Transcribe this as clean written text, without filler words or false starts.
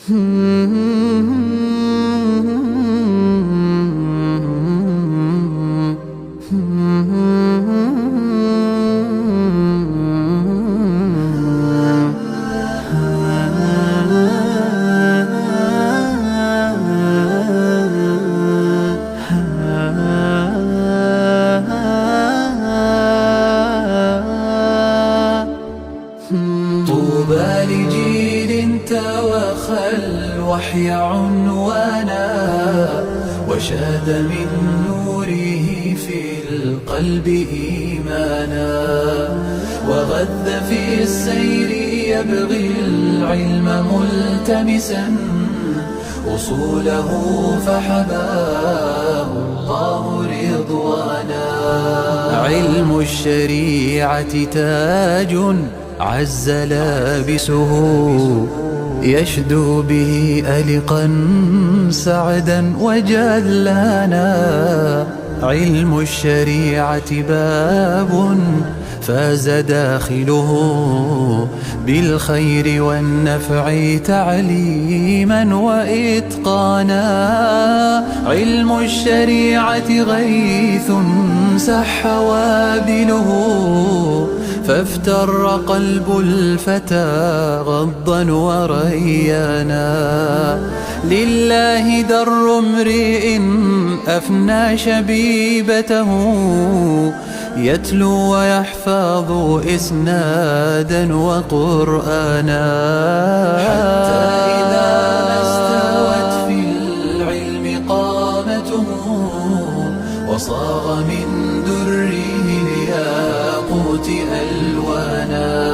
طوبى لجيل توخى الوحي عنوانا، وشاد من نوره في القلب إيمانا، وغذ في السير يبغي العلم ملتمسا أصوله، فحباه الله رضوانا. علم الشريعة تاج عز لابسه، يشدو به ألقا سعدا وجلانا. علم الشريعة باب فاز داخله بالخير والنفع تعليما وإتقانا. علم الشريعة غيث سح وابله، فافتر قلب الفتى غضا وريانا. لله در امرئ أفنى شبيبته، يتلو ويحفظ إسنادا وقرآنا. حتى إذا ما استوت في العلم قامته، وصاغ من دره الياقوت ألوانا.